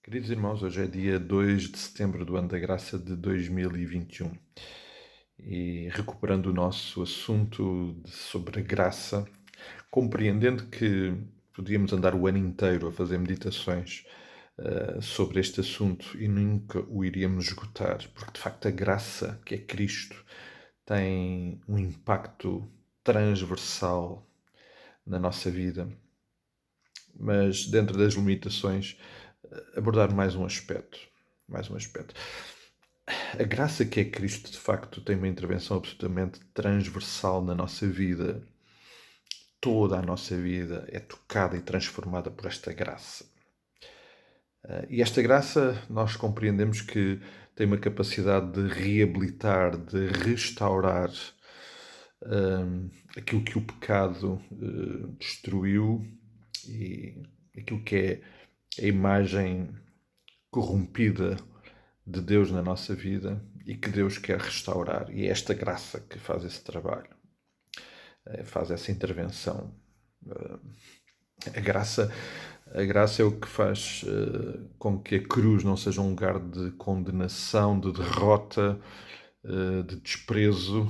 Queridos irmãos, hoje é dia 2 de setembro do ano da graça de 2021 e recuperando o nosso assunto sobre a graça, compreendendo que podíamos andar o ano inteiro a fazer meditações sobre este assunto e nunca o iríamos esgotar, porque de facto a graça, que é Cristo, tem um impacto transversal na nossa vida, mas dentro das limitações abordar mais um aspecto. Mais um aspecto. A graça que é Cristo, de facto, tem uma intervenção absolutamente transversal na nossa vida. Toda a nossa vida é tocada e transformada por esta graça. E esta graça, nós compreendemos que tem uma capacidade de reabilitar, de restaurar aquilo que o pecado destruiu e aquilo que é a imagem corrompida de Deus na nossa vida e que Deus quer restaurar. E é esta graça que faz esse trabalho, faz essa intervenção. A graça, a graça é o que faz com que a cruz não seja um lugar de condenação, de derrota, de desprezo,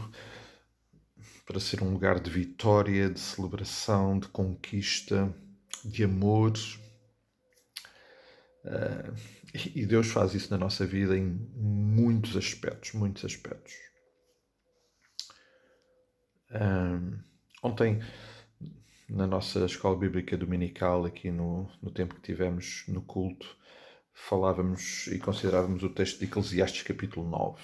para ser um lugar de vitória, de celebração, de conquista, de amor. E Deus faz isso na nossa vida em muitos aspectos, muitos aspectos. Ontem, na nossa escola bíblica dominical, aqui no tempo que tivemos no culto, falávamos e considerávamos o texto de Eclesiastes capítulo 9.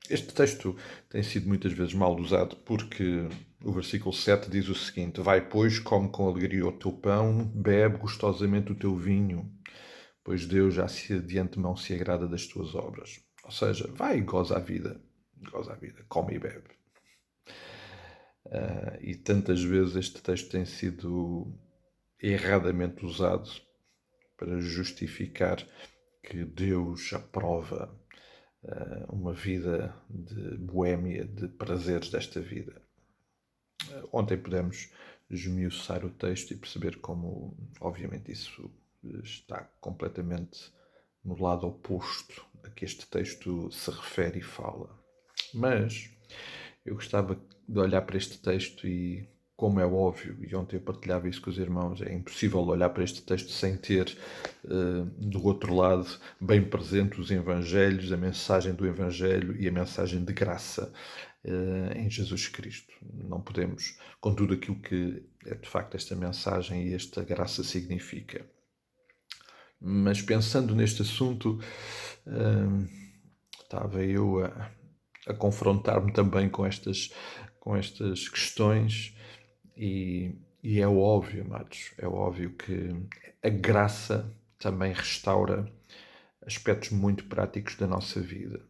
Este texto tem sido muitas vezes mal usado porque o versículo 7 diz o seguinte: Vai, pois, come com alegria o teu pão, bebe gostosamente o teu vinho, pois Deus já de antemão se agrada das tuas obras. Ou seja, vai e goza a vida, come e bebe. E tantas vezes este texto tem sido erradamente usado para justificar que Deus aprova uma vida de boémia, de prazeres desta vida. Ontem pudemos esmiuçar o texto e perceber como, obviamente, isso está completamente no lado oposto a que este texto se refere e fala. Mas eu gostava de olhar para este texto e, como é óbvio, e ontem eu partilhava isso com os irmãos, é impossível olhar para este texto sem ter do outro lado bem presente os Evangelhos, a mensagem do Evangelho e a mensagem de graça em Jesus Cristo. Não podemos, com tudo aquilo que é de facto esta mensagem e esta graça significa. Mas pensando neste assunto, estava eu a confrontar-me também com estas questões e é óbvio, amados, é óbvio que a graça também restaura aspectos muito práticos da nossa vida.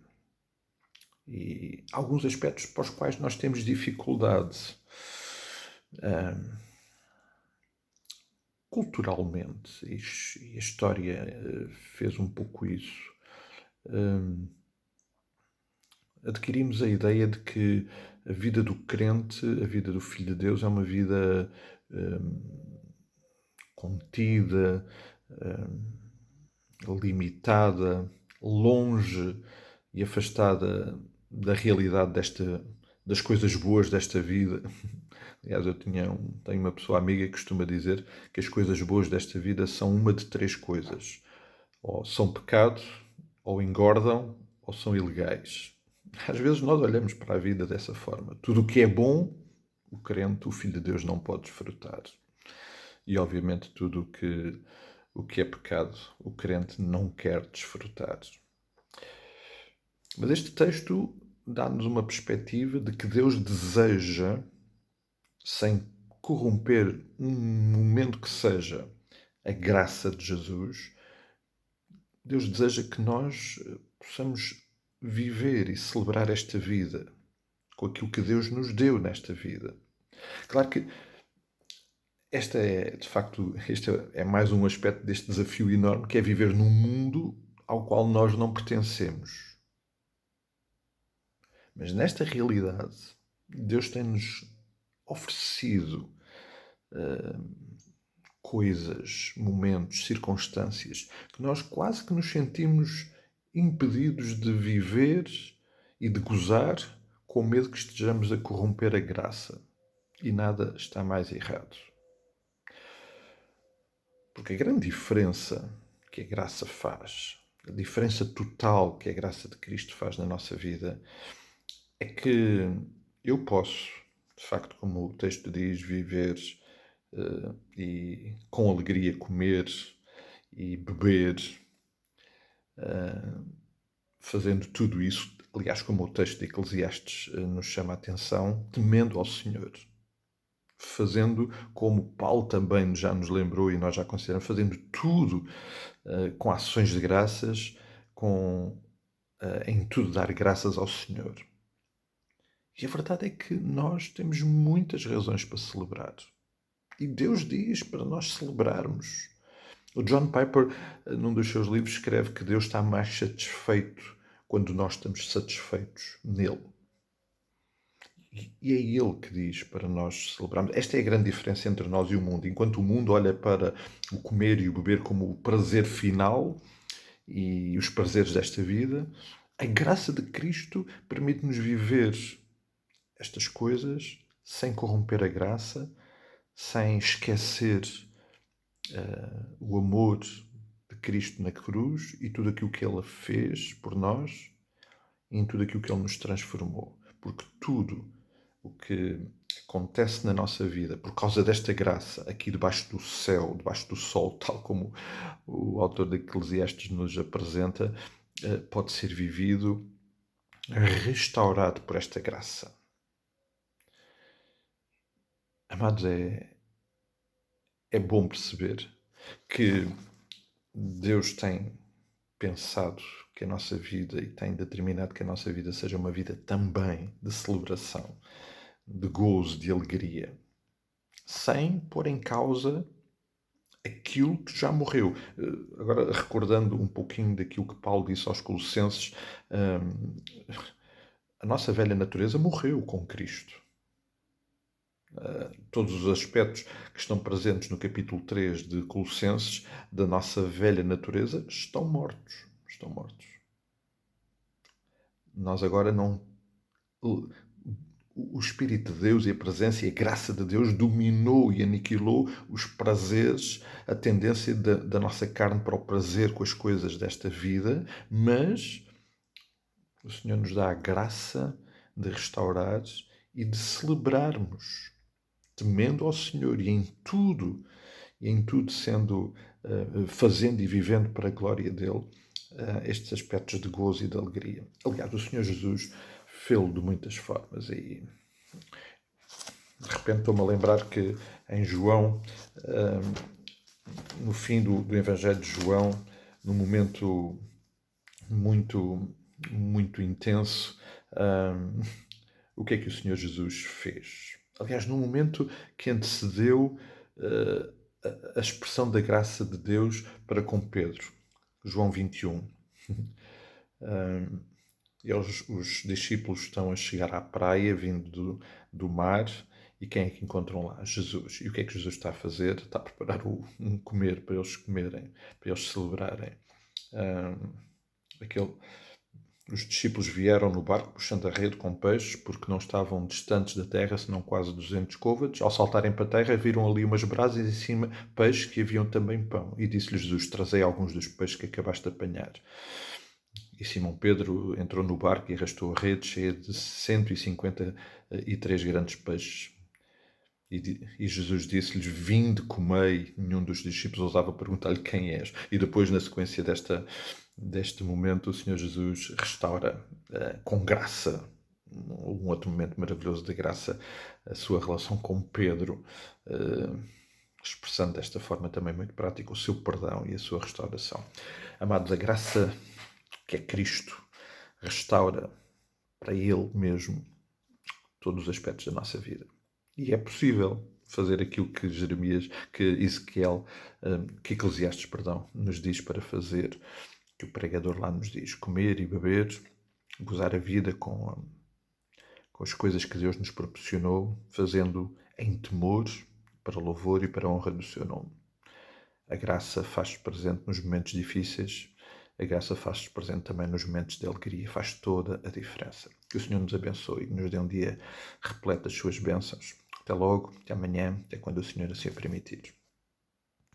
E alguns aspectos para os quais nós temos dificuldade. Culturalmente, e a história fez um pouco isso, adquirimos a ideia de que a vida do crente, a vida do Filho de Deus, é uma vida contida, limitada, longe e afastada da realidade das coisas boas desta vida. Aliás, tenho uma pessoa amiga que costuma dizer que as coisas boas desta vida são uma de três coisas. Ou são pecado, ou engordam, ou são ilegais. Às vezes nós olhamos para a vida dessa forma. Tudo o que é bom, o crente, o Filho de Deus, não pode desfrutar. E, obviamente, tudo o que é pecado, o crente não quer desfrutar. Mas este texto dá-nos uma perspectiva de que Deus deseja, sem corromper um momento que seja a graça de Jesus, Deus deseja que nós possamos viver e celebrar esta vida com aquilo que Deus nos deu nesta vida. Claro que este é mais um aspecto deste desafio enorme que é viver num mundo ao qual nós não pertencemos. Mas nesta realidade, Deus tem-nos oferecido coisas, momentos, circunstâncias que nós quase que nos sentimos impedidos de viver e de gozar com medo que estejamos a corromper a graça. E nada está mais errado. Porque a grande diferença que a graça faz, a diferença total que a graça de Cristo faz na nossa vida, é que eu posso, de facto, como o texto diz, viver e com alegria comer e beber, fazendo tudo isso, aliás, como o texto de Eclesiastes nos chama a atenção, temendo ao Senhor. Fazendo, como Paulo também já nos lembrou e nós já consideramos, fazendo tudo com ações de graças, em tudo dar graças ao Senhor. E a verdade é que nós temos muitas razões para celebrar. E Deus diz para nós celebrarmos. O John Piper, num dos seus livros, escreve que Deus está mais satisfeito quando nós estamos satisfeitos nele. E é Ele que diz para nós celebrarmos. Esta é a grande diferença entre nós e o mundo. Enquanto o mundo olha para o comer e o beber como o prazer final e os prazeres desta vida, a graça de Cristo permite-nos viver estas coisas sem corromper a graça, sem esquecer o amor de Cristo na cruz e tudo aquilo que Ele fez por nós e em tudo aquilo que Ele nos transformou. Porque tudo o que acontece na nossa vida por causa desta graça, aqui debaixo do céu, debaixo do sol, tal como o autor de Eclesiastes nos apresenta, pode ser vivido, restaurado por esta graça. Amados, é bom perceber que Deus tem pensado que a nossa vida e tem determinado que a nossa vida seja uma vida também de celebração, de gozo, de alegria, sem pôr em causa aquilo que já morreu. Agora, recordando um pouquinho daquilo que Paulo disse aos Colossenses, a nossa velha natureza morreu com Cristo. Todos os aspectos que estão presentes no capítulo 3 de Colossenses da nossa velha natureza estão mortos. Estão mortos. Nós agora não... O Espírito de Deus e a presença e a graça de Deus dominou e aniquilou os prazeres, a tendência da nossa carne para o prazer com as coisas desta vida, mas o Senhor nos dá a graça de restaurar e de celebrarmos, temendo ao Senhor e em tudo sendo, fazendo e vivendo para a glória dele, estes aspectos de gozo e de alegria. Aliás, o Senhor Jesus fê-lo de muitas formas e de repente estou-me a lembrar que em João, no fim do Evangelho de João, num momento muito, muito intenso, o que é que o Senhor Jesus fez? Aliás, no momento que antecedeu a expressão da graça de Deus para com Pedro, João 21. Os discípulos estão a chegar à praia, vindo do mar, e quem é que encontram lá? Jesus. E o que é que Jesus está a fazer? Está a preparar um comer para eles comerem, para eles celebrarem. Os discípulos vieram no barco puxando a rede com peixes, porque não estavam distantes da terra, senão quase 200 côvados. Ao saltarem para a terra, viram ali umas brasas e em cima peixes que haviam também pão. E disse-lhes Jesus: trazei alguns dos peixes que acabaste de apanhar. E Simão Pedro entrou no barco e arrastou a rede cheia de 153 grandes peixes. E Jesus disse-lhes: vinde, comei. Nenhum dos discípulos ousava perguntar-lhe: quem és? E depois, na sequência deste momento, o Senhor Jesus restaura com graça, um outro momento maravilhoso de graça, a sua relação com Pedro, expressando desta forma também muito prática o seu perdão e a sua restauração. Amados, a graça que é Cristo restaura para Ele mesmo todos os aspectos da nossa vida. E é possível fazer aquilo que Eclesiastes, nos diz para fazer, que o pregador lá nos diz: comer e beber, gozar a vida com as coisas que Deus nos proporcionou, fazendo em temor, para louvor e para a honra do seu nome. A graça faz-se presente nos momentos difíceis, a graça faz-se presente também nos momentos de alegria, faz toda a diferença. Que o Senhor nos abençoe e nos dê um dia repleto das suas bênçãos. Até logo, até amanhã, até quando o Senhor assim permitir.